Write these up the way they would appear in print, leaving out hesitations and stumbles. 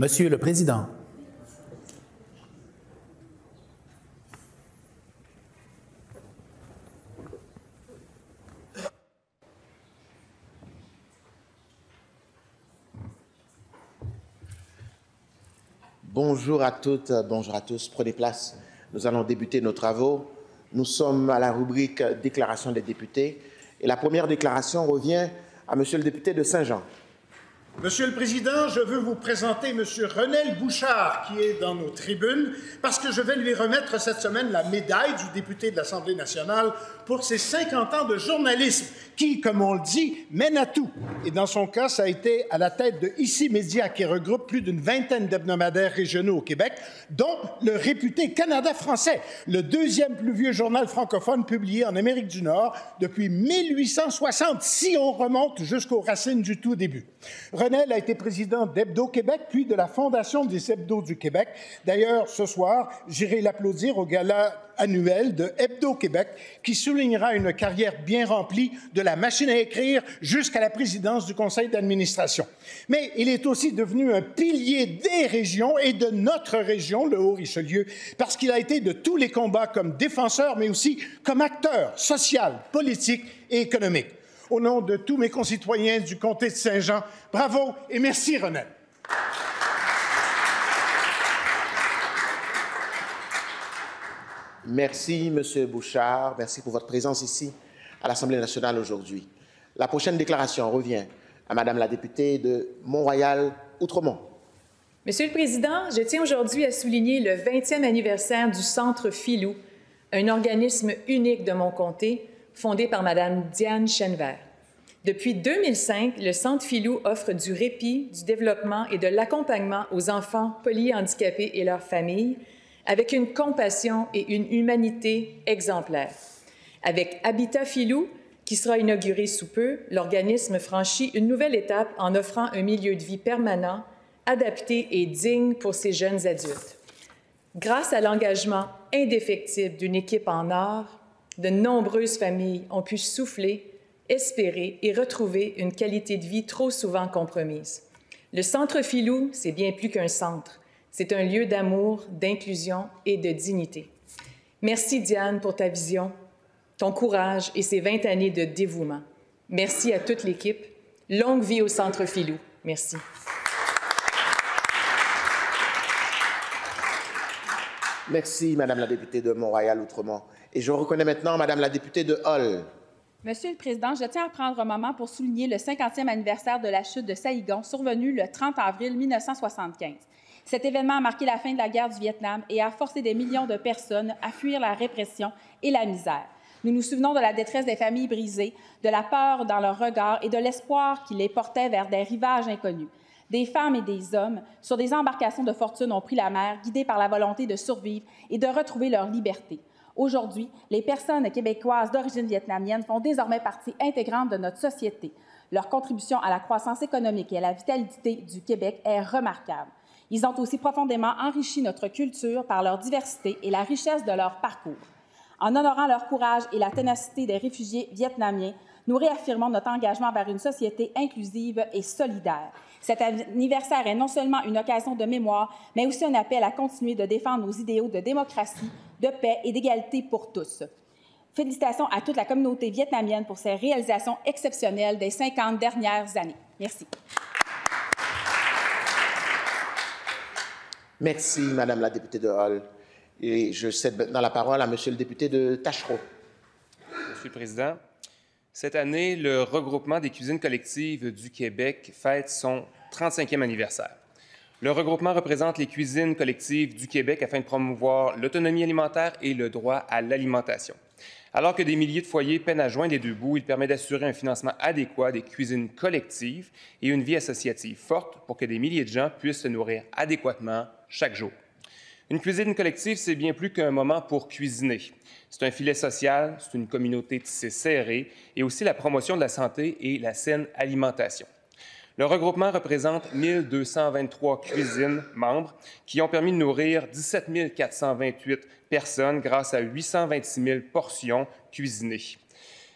Monsieur le Président. Bonjour à toutes, bonjour à tous. Prenez place. Nous allons débuter nos travaux. Nous sommes à la rubrique déclaration des députés. Et la première déclaration revient à Monsieur le député de Saint-Jean. Monsieur le Président, je veux vous présenter M. Renel Bouchard, qui est dans nos tribunes, parce que je vais lui remettre cette semaine la médaille du député de l'Assemblée nationale pour ses 50 ans de journalisme, qui, comme on le dit, mène à tout. Et dans son cas, ça a été à la tête de Ici Média, qui regroupe plus d'une vingtaine d'hebdomadaires régionaux au Québec, dont le réputé Canada français, le deuxième plus vieux journal francophone publié en Amérique du Nord depuis 1860, si on remonte jusqu'aux racines du tout début. Renel a été président d'Hebdo-Québec, puis de la Fondation des Hebdos du Québec. D'ailleurs, ce soir, j'irai l'applaudir au gala annuel de Hebdo-Québec, qui soulignera une carrière bien remplie de la machine à écrire jusqu'à la présidence du conseil d'administration. Mais il est aussi devenu un pilier des régions et de notre région, le Haut-Richelieu, parce qu'il a été de tous les combats comme défenseur, mais aussi comme acteur social, politique et économique. Au nom de tous mes concitoyens du comté de Saint-Jean, bravo et merci, Renel. Merci, Monsieur Bouchard. Merci pour votre présence ici à l'Assemblée nationale aujourd'hui. La prochaine déclaration revient à Madame la députée de Mont-Royal-Outremont. Monsieur le Président, je tiens aujourd'hui à souligner le 20e anniversaire du Centre Filou, un organisme unique de mon comté, fondé par Mme Diane Chenevert. Depuis 2005, le Centre Filou offre du répit, du développement et de l'accompagnement aux enfants polyhandicapés et leurs familles, avec une compassion et une humanité exemplaires. Avec Habitat Filou, qui sera inauguré sous peu, l'organisme franchit une nouvelle étape en offrant un milieu de vie permanent, adapté et digne pour ces jeunes adultes. Grâce à l'engagement indéfectible d'une équipe en or, de nombreuses familles ont pu souffler, espérer et retrouver une qualité de vie trop souvent compromise. Le Centre Filou, c'est bien plus qu'un centre. C'est un lieu d'amour, d'inclusion et de dignité. Merci, Diane, pour ta vision, ton courage et ces 20 années de dévouement. Merci à toute l'équipe. Longue vie au Centre Filou. Merci. Merci, Madame la députée de Mont-Royal-Outremont. Et je reconnais maintenant Madame la députée de Hull. Monsieur le Président, je tiens à prendre un moment pour souligner le 50e anniversaire de la chute de Saïgon, survenu le 30 avril 1975. Cet événement a marqué la fin de la guerre du Vietnam et a forcé des millions de personnes à fuir la répression et la misère. Nous nous souvenons de la détresse des familles brisées, de la peur dans leur regard et de l'espoir qui les portait vers des rivages inconnus. Des femmes et des hommes, sur des embarcations de fortune, ont pris la mer, guidés par la volonté de survivre et de retrouver leur liberté. Aujourd'hui, les personnes québécoises d'origine vietnamienne font désormais partie intégrante de notre société. Leur contribution à la croissance économique et à la vitalité du Québec est remarquable. Ils ont aussi profondément enrichi notre culture par leur diversité et la richesse de leur parcours. En honorant leur courage et la ténacité des réfugiés vietnamiens, nous réaffirmons notre engagement vers une société inclusive et solidaire. Cet anniversaire est non seulement une occasion de mémoire, mais aussi un appel à continuer de défendre nos idéaux de démocratie, de paix et d'égalité pour tous. Félicitations à toute la communauté vietnamienne pour ses réalisations exceptionnelles des 50 dernières années. Merci. Merci, Madame la députée de Hull. Et je cède maintenant la parole à Monsieur le député de Tachereau. Monsieur le Président, cette année, le regroupement des cuisines collectives du Québec fête son 35e anniversaire. Le regroupement représente les cuisines collectives du Québec afin de promouvoir l'autonomie alimentaire et le droit à l'alimentation. Alors que des milliers de foyers peinent à joindre les deux bouts, il permet d'assurer un financement adéquat des cuisines collectives et une vie associative forte pour que des milliers de gens puissent se nourrir adéquatement chaque jour. Une cuisine collective, c'est bien plus qu'un moment pour cuisiner. C'est un filet social, c'est une communauté tissée serrée et aussi la promotion de la santé et la saine alimentation. Le regroupement représente 1 223 cuisines membres qui ont permis de nourrir 17 428 personnes grâce à 826 000 portions cuisinées.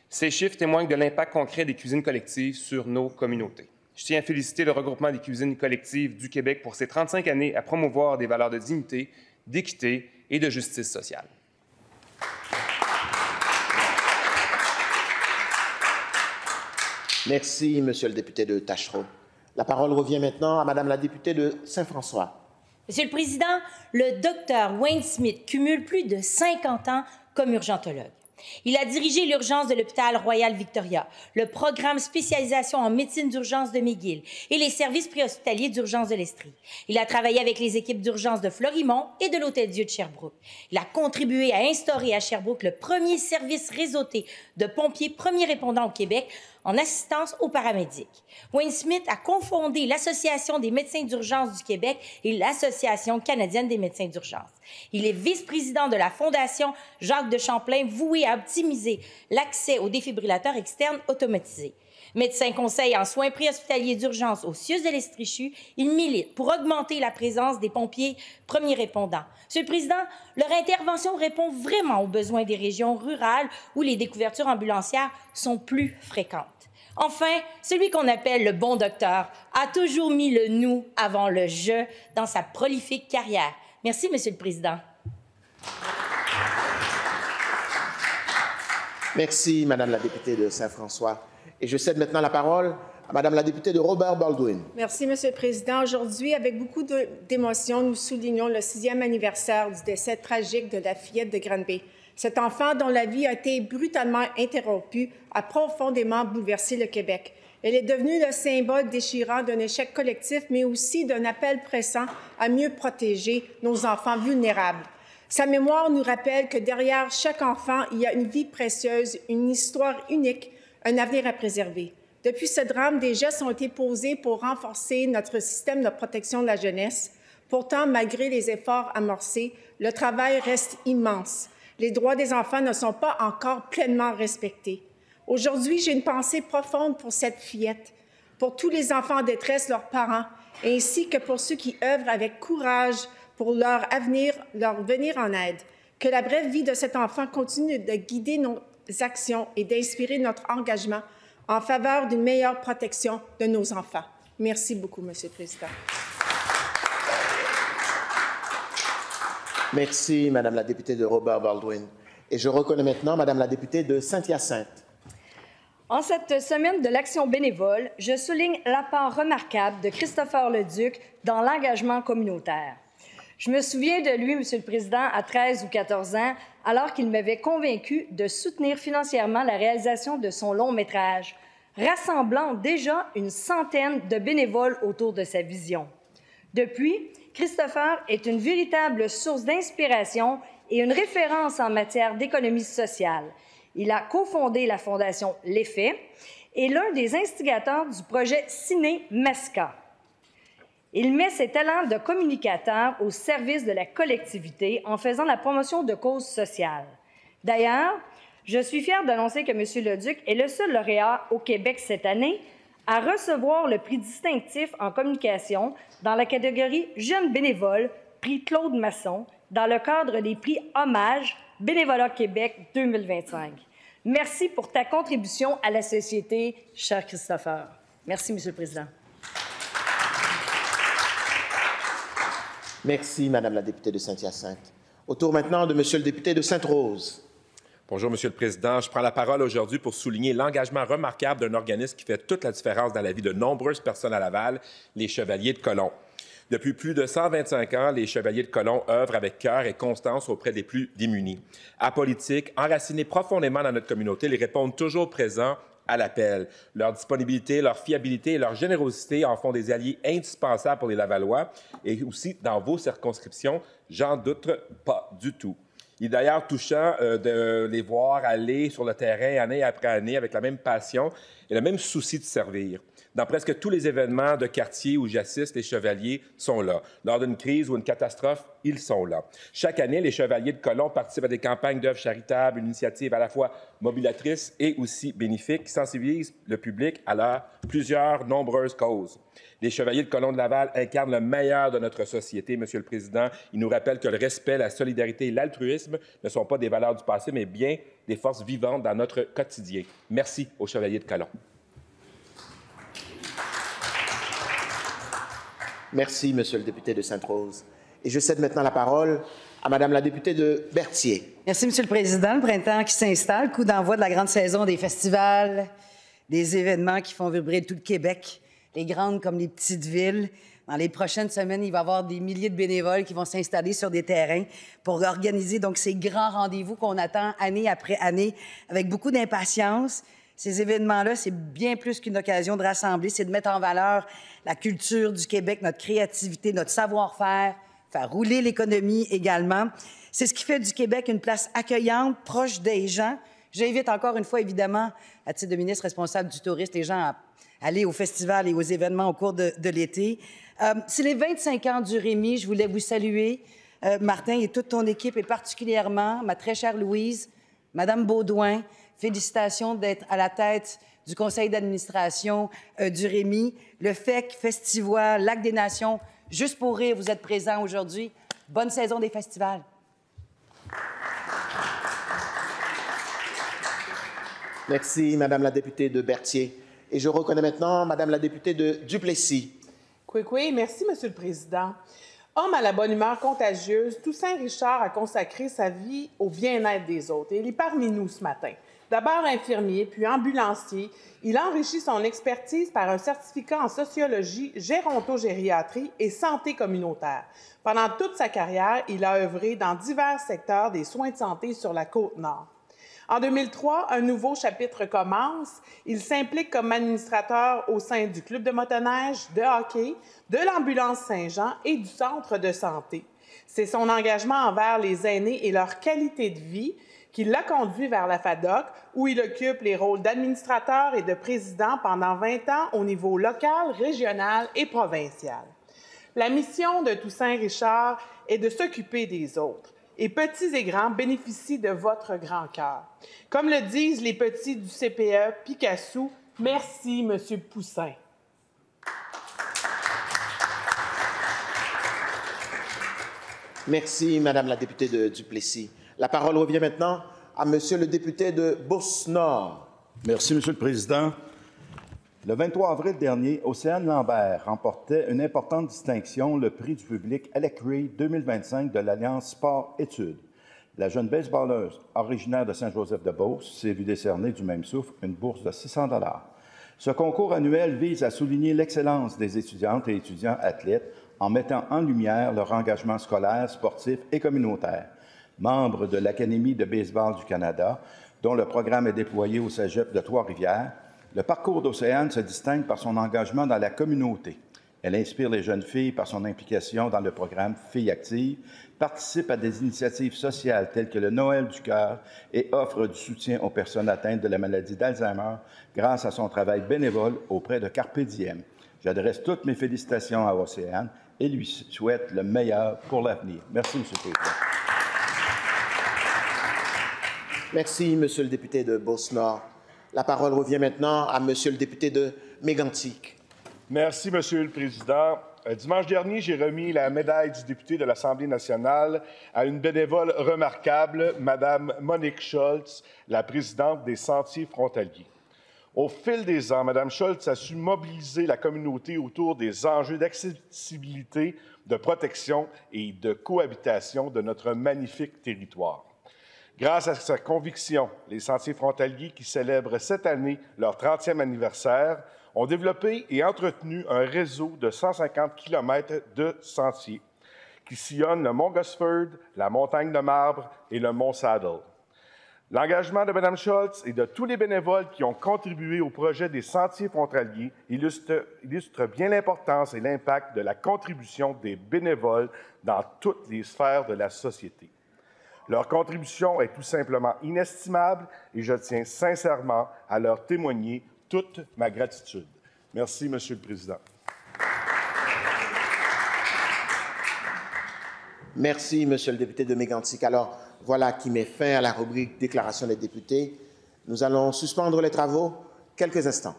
Ces chiffres témoignent de l'impact concret des cuisines collectives sur nos communautés. Je tiens à féliciter le regroupement des cuisines collectives du Québec pour ses 35 années à promouvoir des valeurs de dignité, d'équité et de justice sociale. Merci, Monsieur le député de Taschereau. La parole revient maintenant à Madame la députée de Saint-François. Monsieur le Président, le docteur Wayne Smith cumule plus de 50 ans comme urgentologue. Il a dirigé l'urgence de l'hôpital Royal Victoria, le programme spécialisation en médecine d'urgence de McGill et les services préhospitaliers d'urgence de l'Estrie. Il a travaillé avec les équipes d'urgence de Florimont et de l'Hôtel-Dieu de Sherbrooke. Il a contribué à instaurer à Sherbrooke le premier service réseauté de pompiers premiers répondants au Québec en assistance aux paramédics. Wayne Smith a cofondé l'Association des médecins d'urgence du Québec et l'Association canadienne des médecins d'urgence. Il est vice-président de la Fondation Jacques de Champlain, vouée à optimiser l'accès aux défibrillateurs externes automatisés. Médecin conseil en soins préhospitaliers d'urgence au CIUS de l'Estrie-Chute, il milite pour augmenter la présence des pompiers premiers répondants. Monsieur le Président, leur intervention répond vraiment aux besoins des régions rurales où les découvertures ambulancières sont plus fréquentes. Enfin, celui qu'on appelle le bon docteur a toujours mis le « nous » avant le « je » dans sa prolifique carrière. Merci, Monsieur le Président. Merci, Madame la députée de Saint-François. Et je cède maintenant la parole à Madame la députée de Robert Baldwin. Merci, Monsieur le Président. Aujourd'hui, avec beaucoup d'émotion, nous soulignons le 6e anniversaire du décès tragique de la fillette de Granby. Cet enfant, dont la vie a été brutalement interrompue, a profondément bouleversé le Québec. Elle est devenue le symbole déchirant d'un échec collectif, mais aussi d'un appel pressant à mieux protéger nos enfants vulnérables. Sa mémoire nous rappelle que derrière chaque enfant, il y a une vie précieuse, une histoire unique, un avenir à préserver. Depuis ce drame, des gestes ont été posés pour renforcer notre système de protection de la jeunesse. Pourtant, malgré les efforts amorcés, le travail reste immense. Les droits des enfants ne sont pas encore pleinement respectés. Aujourd'hui, j'ai une pensée profonde pour cette fillette, pour tous les enfants en détresse, leurs parents, ainsi que pour ceux qui œuvrent avec courage pour leur avenir, leur venir en aide. Que la brève vie de cet enfant continue de guider nos actions et d'inspirer notre engagement en faveur d'une meilleure protection de nos enfants. Merci beaucoup, Monsieur le Président. Merci, Madame la députée de Robert Baldwin. Et je reconnais maintenant Madame la députée de Saint-Hyacinthe. En cette semaine de l'action bénévole, je souligne l'apport remarquable de Christopher Leduc dans l'engagement communautaire. Je me souviens de lui, Monsieur le Président, à 13 ou 14 ans, alors qu'il m'avait convaincu de soutenir financièrement la réalisation de son long-métrage, rassemblant déjà une centaine de bénévoles autour de sa vision. Depuis, Christopher est une véritable source d'inspiration et une référence en matière d'économie sociale. Il a cofondé la Fondation L'Effet et l'un des instigateurs du projet Ciné Masca. Il met ses talents de communicateur au service de la collectivité en faisant la promotion de causes sociales. D'ailleurs, je suis fière d'annoncer que M. Leduc est le seul lauréat au Québec cette année à recevoir le prix distinctif en communication dans la catégorie Jeunes bénévoles, prix Claude Masson, dans le cadre des prix Hommage Bénévolat Québec 2025. Merci pour ta contribution à la société, cher Christopher. Merci, Monsieur le Président. Merci, Madame la députée de Saint-Hyacinthe. Au tour maintenant de Monsieur le député de Sainte-Rose. Bonjour, Monsieur le Président. Je prends la parole aujourd'hui pour souligner l'engagement remarquable d'un organisme qui fait toute la différence dans la vie de nombreuses personnes à Laval, les Chevaliers de Colomb. Depuis plus de 125 ans, les Chevaliers de Colomb œuvrent avec cœur et constance auprès des plus démunis. Apolitiques, enracinés profondément dans notre communauté, ils répondent toujours présents à l'appel. Leur disponibilité, leur fiabilité et leur générosité en font des alliés indispensables pour les Lavallois et aussi dans vos circonscriptions, j'en doute pas du tout. Il est d'ailleurs touchant de les voir aller sur le terrain année après année avec la même passion et le même souci de servir. Dans presque tous les événements de quartier où j'assiste, les Chevaliers sont là. Lors d'une crise ou une catastrophe, ils sont là. Chaque année, les Chevaliers de Colomb participent à des campagnes d'œuvres charitables, une initiative à la fois mobilisatrice et aussi bénéfique qui sensibilise le public à leurs plusieurs nombreuses causes. Les Chevaliers de Colomb de Laval incarnent le meilleur de notre société, Monsieur le Président. Ils nous rappellent que le respect, la solidarité et l'altruisme ne sont pas des valeurs du passé, mais bien des forces vivantes dans notre quotidien. Merci aux Chevaliers de Colomb. Merci, Monsieur le député de Sainte-Rose. Et je cède maintenant la parole à Madame la députée de Berthier. Merci, Monsieur le Président. Le printemps qui s'installe, coup d'envoi de la grande saison des festivals, des événements qui font vibrer tout le Québec, les grandes comme les petites villes. Dans les prochaines semaines, il va y avoir des milliers de bénévoles qui vont s'installer sur des terrains pour organiser donc ces grands rendez-vous qu'on attend année après année avec beaucoup d'impatience. Ces événements-là, c'est bien plus qu'une occasion de rassembler, c'est de mettre en valeur la culture du Québec, notre créativité, notre savoir-faire, faire rouler l'économie également. C'est ce qui fait du Québec une place accueillante, proche des gens. J'invite encore une fois, évidemment, à titre de ministre responsable du tourisme, les gens à aller aux festivals et aux événements au cours de l'été. C'est les 25 ans du Rémi. Je voulais vous saluer, Martin, et toute ton équipe, et particulièrement ma très chère Louise, Madame Baudouin. Félicitations d'être à la tête du conseil d'administration du Rémi. Le FEC, Festivois, Lac des Nations, Juste pour rire, vous êtes présents aujourd'hui. Bonne saison des festivals. Merci, Madame la députée de Berthier. Et je reconnais maintenant Madame la députée de Duplessis. Oui, merci, Monsieur le Président. Homme à la bonne humeur contagieuse, Toussaint Richard a consacré sa vie au bien-être des autres. Et il est parmi nous ce matin. D'abord infirmier, puis ambulancier, il enrichit son expertise par un certificat en sociologie, gérontogériatrie et santé communautaire. Pendant toute sa carrière, il a œuvré dans divers secteurs des soins de santé sur la Côte-Nord. En 2003, un nouveau chapitre commence. Il s'implique comme administrateur au sein du club de motoneige, de hockey, de l'ambulance Saint-Jean et du centre de santé. C'est son engagement envers les aînés et leur qualité de vie qui l'a conduit vers la FADOC, où il occupe les rôles d'administrateur et de président pendant 20 ans au niveau local, régional et provincial. La mission de Toussaint Richard est de s'occuper des autres. Et petits et grands bénéficient de votre grand cœur. Comme le disent les petits du CPE Picasso, merci, Monsieur Poussin. Merci, Madame la députée de Duplessis. La parole revient maintenant à Monsieur le député de Beauce-Nord. Merci, Monsieur le Président. Le 23 avril dernier, Océane Lambert remportait une importante distinction, le prix du public Alec Ray 2025 de l'Alliance Sport-Études. La jeune baseballeuse originaire de Saint-Joseph-de-Beauce s'est vue décerner du même souffle une bourse de 600 $. Ce concours annuel vise à souligner l'excellence des étudiantes et étudiants athlètes en mettant en lumière leur engagement scolaire, sportif et communautaire. Membre de l'Académie de baseball du Canada, dont le programme est déployé au cégep de Trois-Rivières, le parcours d'Océane se distingue par son engagement dans la communauté. Elle inspire les jeunes filles par son implication dans le programme Filles actives, participe à des initiatives sociales telles que le Noël du cœur et offre du soutien aux personnes atteintes de la maladie d'Alzheimer grâce à son travail bénévole auprès de Carpe Diem. J'adresse toutes mes félicitations à Océane et lui souhaite le meilleur pour l'avenir. Merci, Monsieur le Président. Merci, Monsieur le député de Beauce-Nord. La parole revient maintenant à Monsieur le député de Mégantic. Merci, Monsieur le Président. Dimanche dernier, j'ai remis la médaille du député de l'Assemblée nationale à une bénévole remarquable, Mme Monique Schultz, la présidente des Sentiers frontaliers. Au fil des ans, Mme Schultz a su mobiliser la communauté autour des enjeux d'accessibilité, de protection et de cohabitation de notre magnifique territoire. Grâce à sa conviction, les Sentiers frontaliers, qui célèbrent cette année leur 30e anniversaire, ont développé et entretenu un réseau de 150 km de sentiers qui sillonnent le mont Gosford, la montagne de Marbre et le mont Saddle. L'engagement de Mme Schultz et de tous les bénévoles qui ont contribué au projet des Sentiers frontaliers illustre bien l'importance et l'impact de la contribution des bénévoles dans toutes les sphères de la société. Leur contribution est tout simplement inestimable et je tiens sincèrement à leur témoigner toute ma gratitude. Merci, Monsieur le Président. Merci, Monsieur le député de Mégantic. Alors, voilà qui met fin à la rubrique Déclaration des députés. Nous allons suspendre les travaux quelques instants.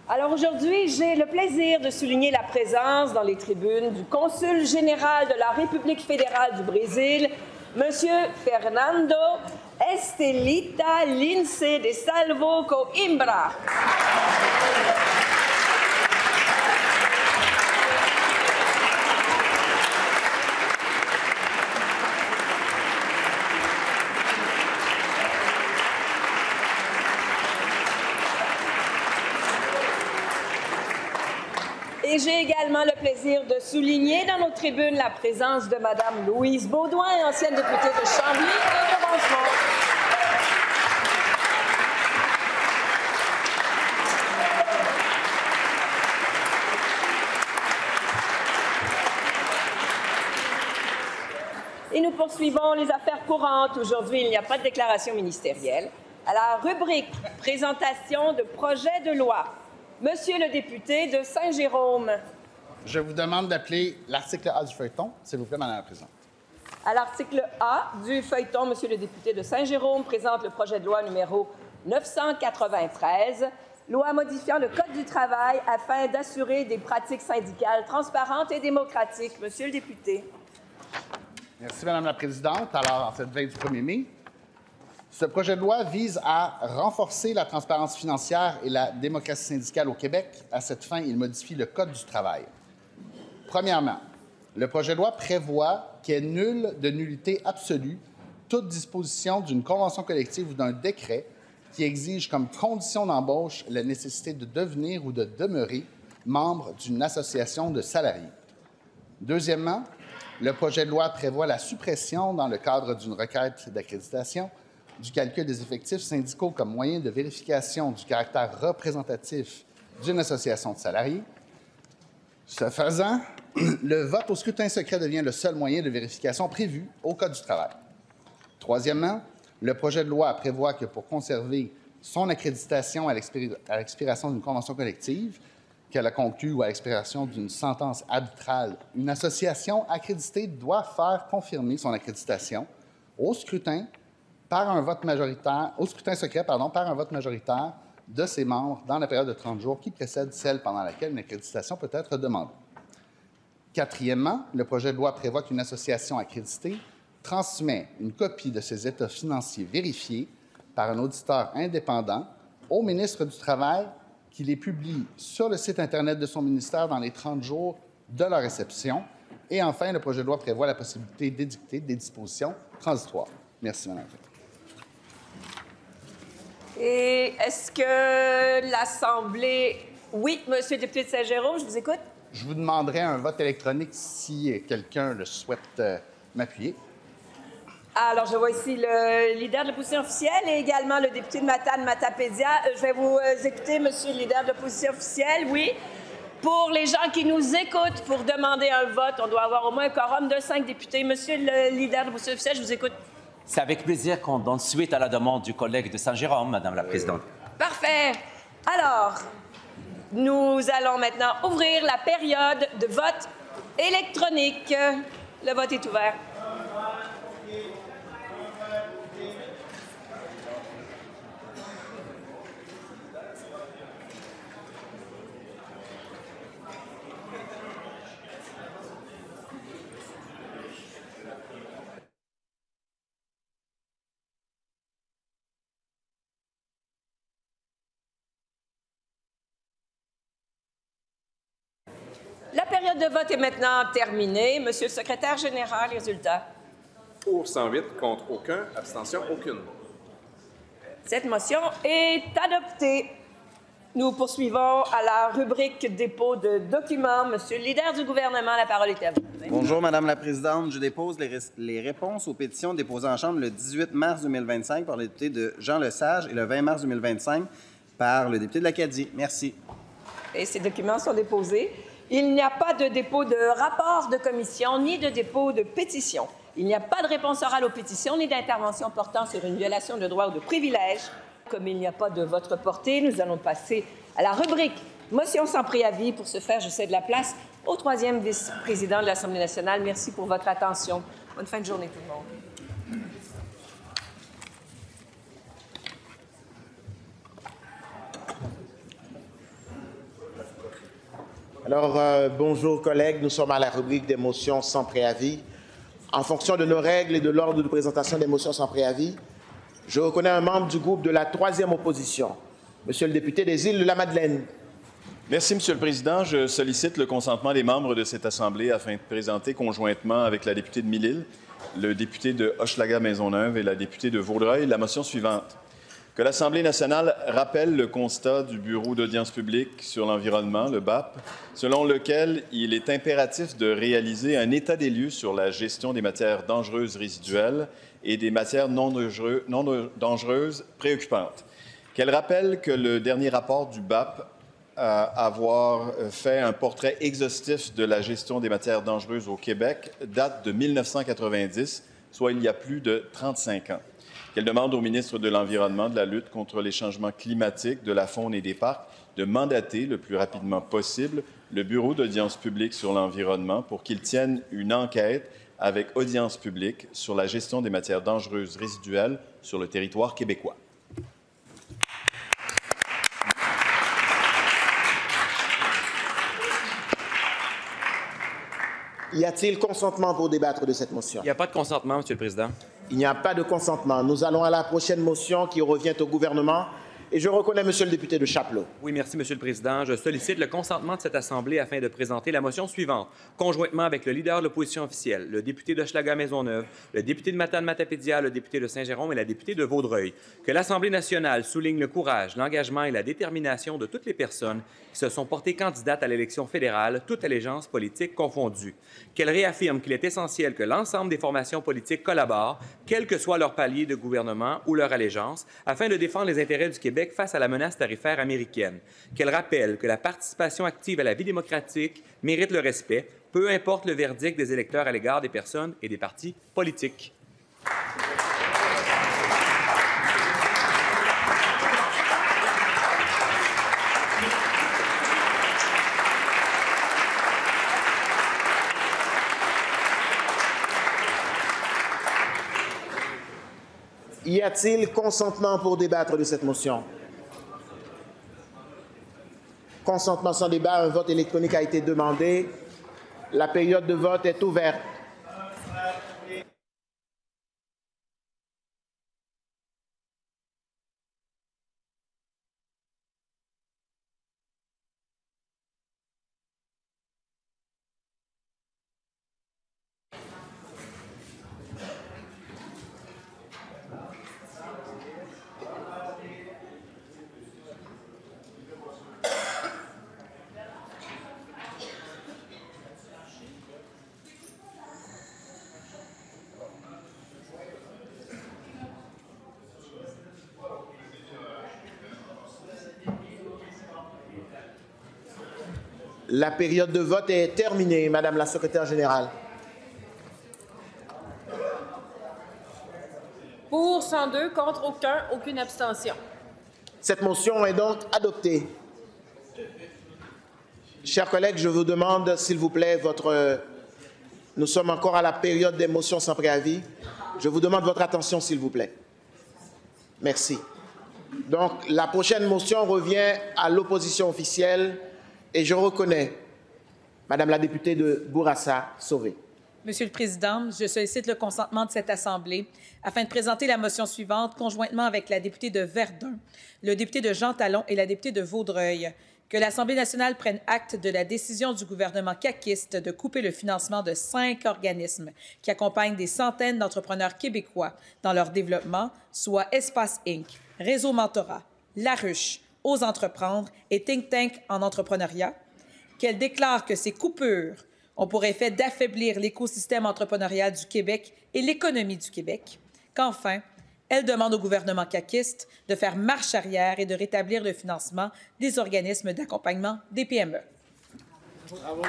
Alors aujourd'hui, j'ai le plaisir de souligner la présence dans les tribunes du consul général de la République fédérale du Brésil, Monsieur Fernando Estelita Lince de Salvo Coimbra. Et j'ai également le plaisir de souligner dans nos tribunes la présence de Mme Louise Baudouin, ancienne députée de Chambly et de Rosemont. Et nous poursuivons les affaires courantes. Aujourd'hui, il n'y a pas de déclaration ministérielle. À la rubrique « Présentation de projet de loi », Monsieur le député de Saint-Jérôme. Je vous demande d'appeler l'article A du feuilleton, s'il vous plaît, Madame la Présidente. À l'article A du feuilleton, Monsieur le député de Saint-Jérôme présente le projet de loi numéro 993, loi modifiant le Code du travail afin d'assurer des pratiques syndicales transparentes et démocratiques. Monsieur le député. Merci, Madame la Présidente. Alors, en cette veille du 1er mai, ce projet de loi vise à renforcer la transparence financière et la démocratie syndicale au Québec. À cette fin, il modifie le Code du travail. Premièrement, le projet de loi prévoit qu'il est nul de nullité absolue toute disposition d'une convention collective ou d'un décret qui exige comme condition d'embauche la nécessité de devenir ou de demeurer membre d'une association de salariés. Deuxièmement, le projet de loi prévoit la suppression, dans le cadre d'une requête d'accréditation, du calcul des effectifs syndicaux comme moyen de vérification du caractère représentatif d'une association de salariés. Ce faisant, le vote au scrutin secret devient le seul moyen de vérification prévu au Code du travail. Troisièmement, le projet de loi prévoit que pour conserver son accréditation à l'expiration d'une convention collective qu'elle a conclue ou à l'expiration d'une sentence arbitrale, une association accréditée doit faire confirmer son accréditation au scrutin par un vote majoritaire, au scrutin secret, par un vote majoritaire de ses membres dans la période de 30 jours qui précède celle pendant laquelle une accréditation peut être demandée. Quatrièmement, le projet de loi prévoit qu'une association accréditée transmet une copie de ses états financiers vérifiés par un auditeur indépendant au ministre du Travail qui les publie sur le site Internet de son ministère dans les 30 jours de leur réception. Et enfin, le projet de loi prévoit la possibilité d'édicter des dispositions transitoires. Merci, Mme la Présidente. Et est-ce que l'Assemblée... Oui, Monsieur le député de Saint-Jérôme, je vous écoute. Je vous demanderai un vote électronique si quelqu'un le souhaite m'appuyer. Alors, je vois ici le leader de l'opposition officielle et également le député de Matane-Matapédia. Je vais vous écouter, Monsieur le leader de l'opposition officielle. Oui. Pour les gens qui nous écoutent, pour demander un vote, on doit avoir au moins un quorum de 5 députés. Monsieur le leader de l'opposition officielle, je vous écoute. C'est avec plaisir qu'on donne suite à la demande du collègue de Saint-Jérôme, Madame la Présidente. Parfait. Alors, nous allons maintenant ouvrir la période de vote électronique. Le vote est ouvert. La période de vote est maintenant terminée. Monsieur le secrétaire général, les résultats. Pour 108, contre aucun, abstention aucune. Cette motion est adoptée. Nous poursuivons à la rubrique dépôt de documents. Monsieur le leader du gouvernement, la parole est à vous. Bonjour, Madame la Présidente. Je dépose les réponses aux pétitions déposées en Chambre le 18 mars 2025 par le député de Jean Lesage et le 20 mars 2025 par le député de l'Acadie. Merci. Et ces documents sont déposés. Il n'y a pas de dépôt de rapport de commission ni de dépôt de pétition. Il n'y a pas de réponse orale aux pétitions ni d'intervention portant sur une violation de droit ou de privilège. Comme il n'y a pas de votre portée, nous allons passer à la rubrique motion sans préavis. Pour ce faire, je cède la place au troisième vice-président de l'Assemblée nationale. Merci pour votre attention. Bonne fin de journée, tout le monde. Alors, bonjour collègues, nous sommes à la rubrique des motions sans préavis. En fonction de nos règles et de l'ordre de présentation des motions sans préavis, je reconnais un membre du groupe de la troisième opposition, Monsieur le député des Îles-de-la-Madeleine. Merci, Monsieur le Président. Je sollicite le consentement des membres de cette Assemblée afin de présenter conjointement avec la députée de Mille-Îles, le député de Hochelaga-Maisonneuve et la députée de Vaudreuil la motion suivante. Que l'Assemblée nationale rappelle le constat du Bureau d'audience publique sur l'environnement, le BAP, selon lequel il est impératif de réaliser un état des lieux sur la gestion des matières dangereuses résiduelles et des matières non dangereuses préoccupantes. Qu'elle rappelle que le dernier rapport du BAP avoir fait un portrait exhaustif de la gestion des matières dangereuses au Québec date de 1990, soit il y a plus de 35 ans. Qu'elle demande au ministre de l'Environnement, de la lutte contre les changements climatiques, de la faune et des parcs de mandater le plus rapidement possible le Bureau d'audience publique sur l'environnement pour qu'il tienne une enquête avec audience publique sur la gestion des matières dangereuses résiduelles sur le territoire québécois. Y a-t-il consentement pour débattre de cette motion? Il n'y a pas de consentement, Monsieur le Président. Il n'y a pas de consentement. Nous allons à la prochaine motion qui revient au gouvernement. Et je reconnais Monsieur le député de Chapleau. Oui, merci, Monsieur le Président. Je sollicite le consentement de cette Assemblée afin de présenter la motion suivante, conjointement avec le leader de l'opposition officielle, le député d'Hochelaga-Maisonneuve, le député de Matane-Matapédia, le député de Saint-Jérôme et la députée de Vaudreuil, que l'Assemblée nationale souligne le courage, l'engagement et la détermination de toutes les personnes qui se sont portées candidates à l'élection fédérale, toute allégeance politique confondue, qu'elle réaffirme qu'il est essentiel que l'ensemble des formations politiques collaborent, quel que soit leur palier de gouvernement ou leur allégeance, afin de défendre les intérêts du Québec face à la menace tarifaire américaine, qu'elle rappelle que la participation active à la vie démocratique mérite le respect, peu importe le verdict des électeurs à l'égard des personnes et des partis politiques. Y a-t-il consentement pour débattre de cette motion? Consentement sans débat, un vote électronique a été demandé. La période de vote est ouverte. La période de vote est terminée, Madame la Secrétaire générale. Pour 102, contre aucun, aucune abstention. Cette motion est donc adoptée. Chers collègues, je vous demande, s'il vous plaît, Nous sommes encore à la période des motions sans préavis. Je vous demande votre attention, s'il vous plaît. Merci. Donc, la prochaine motion revient à l'opposition officielle. Et je reconnais Madame la députée de Bourassa-Sauvé. Monsieur le Président, je sollicite le consentement de cette Assemblée afin de présenter la motion suivante conjointement avec la députée de Verdun, le député de Jean Talon et la députée de Vaudreuil, que l'Assemblée nationale prenne acte de la décision du gouvernement caquiste de couper le financement de 5 organismes qui accompagnent des centaines d'entrepreneurs québécois dans leur développement, soit Espace Inc., Réseau Mentorat, La Ruche, Ose entreprendre et Think Tank en entrepreneuriat, qu'elle déclare que ces coupures ont pour effet d'affaiblir l'écosystème entrepreneurial du Québec et l'économie du Québec, qu'enfin, elle demande au gouvernement caquiste de faire marche arrière et de rétablir le financement des organismes d'accompagnement des PME. Bravo.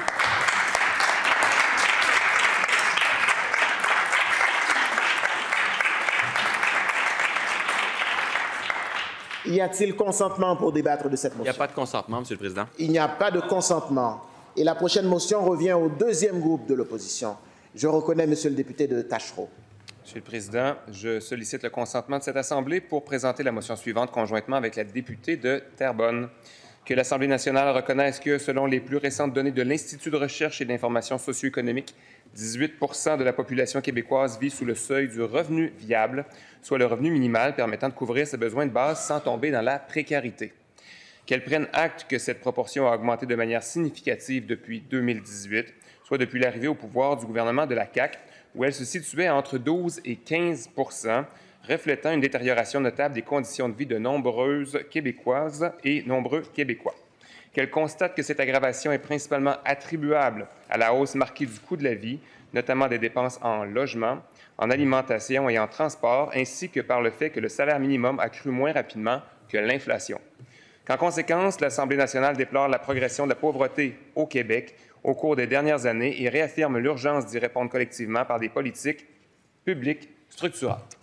Y a-t-il consentement pour débattre de cette motion? Il n'y a pas de consentement, Monsieur le Président. Il n'y a pas de consentement. Et la prochaine motion revient au deuxième groupe de l'opposition. Je reconnais Monsieur le député de Tachereau. Monsieur le Président, je sollicite le consentement de cette Assemblée pour présenter la motion suivante conjointement avec la députée de Terrebonne. Que l'Assemblée nationale reconnaisse que, selon les plus récentes données de l'Institut de recherche et d'information socio-économique, 18 % de la population québécoise vit sous le seuil du revenu viable, soit le revenu minimal permettant de couvrir ses besoins de base sans tomber dans la précarité. Qu'elle prenne acte que cette proportion a augmenté de manière significative depuis 2018, soit depuis l'arrivée au pouvoir du gouvernement de la CAQ, où elle se situait entre 12 et 15 %, reflétant une détérioration notable des conditions de vie de nombreuses Québécoises et nombreux Québécois. Qu'elle constate que cette aggravation est principalement attribuable à la hausse marquée du coût de la vie, notamment des dépenses en logement, en alimentation et en transport, ainsi que par le fait que le salaire minimum a crû moins rapidement que l'inflation. Qu'en conséquence, l'Assemblée nationale déplore la progression de la pauvreté au Québec au cours des dernières années et réaffirme l'urgence d'y répondre collectivement par des politiques publiques structurantes.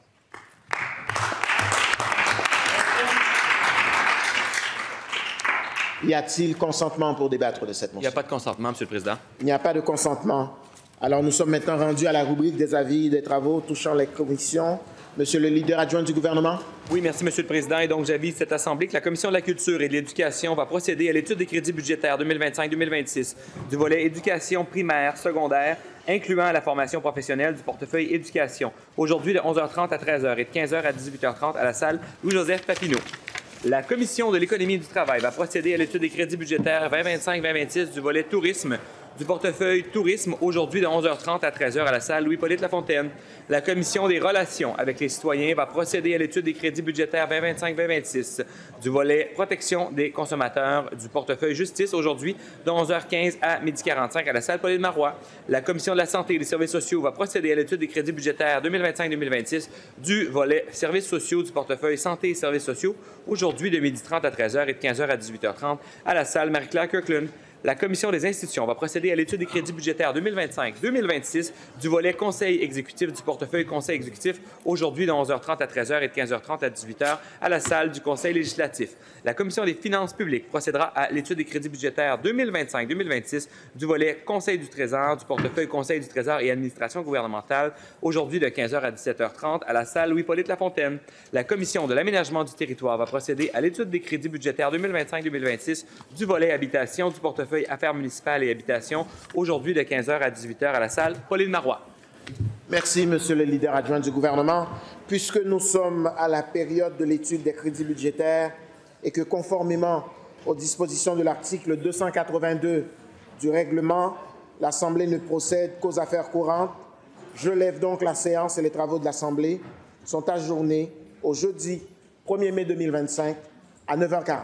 Y a-t-il consentement pour débattre de cette motion? Il n'y a pas de consentement, Monsieur le Président. Il n'y a pas de consentement. Alors, nous sommes maintenant rendus à la rubrique des avis et des travaux touchant les commissions. Monsieur le leader adjoint du gouvernement. Oui, merci, Monsieur le Président. Et donc, j'avise cette Assemblée que la Commission de la culture et de l'éducation va procéder à l'étude des crédits budgétaires 2025-2026 du volet éducation primaire, secondaire, incluant la formation professionnelle du portefeuille éducation, aujourd'hui de 11h30 à 13h et de 15h à 18h30 à la salle Louis-Joseph Papineau. La Commission de l'économie et du travail va procéder à l'étude des crédits budgétaires 2025-2026 du volet tourisme, du portefeuille tourisme, aujourd'hui de 11h30 à 13h à la salle Louis-Polyte Lafontaine. La Commission des relations avec les citoyens va procéder à l'étude des crédits budgétaires 2025-2026 du volet protection des consommateurs du portefeuille justice, aujourd'hui de 11h15 à 12h45 à la salle Pauline Marois. La Commission de la santé et des services sociaux va procéder à l'étude des crédits budgétaires 2025-2026 du volet services sociaux du portefeuille santé et services sociaux, aujourd'hui de 12h30 à 13h et de 15h à 18h30 à la salle Marie-Claire Kirkland. La Commission des institutions va procéder à l'étude des crédits budgétaires 2025-2026 du volet conseil exécutif du portefeuille conseil exécutif, aujourd'hui de 11h30 à 13h et de 15h30 à 18h à la salle du Conseil législatif. La Commission des finances publiques procédera à l'étude des crédits budgétaires 2025-2026 du volet conseil du Trésor, du portefeuille conseil du Trésor et administration gouvernementale, aujourd'hui de 15h à 17h30 à la salle Louis-Polyte Lafontaine. La Commission de l'aménagement du territoire va procéder à l'étude des crédits budgétaires 2025-2026 du volet habitation du portefeuille affaires municipales et habitation, aujourd'hui de 15h à 18h à la salle Pauline Marois. Merci, Monsieur le leader adjoint du gouvernement. Puisque nous sommes à la période de l'étude des crédits budgétaires et que, conformément aux dispositions de l'article 282 du règlement, l'Assemblée ne procède qu'aux affaires courantes, je lève donc la séance et les travaux de l'Assemblée sont ajournés au jeudi 1er mai 2025 à 9h40.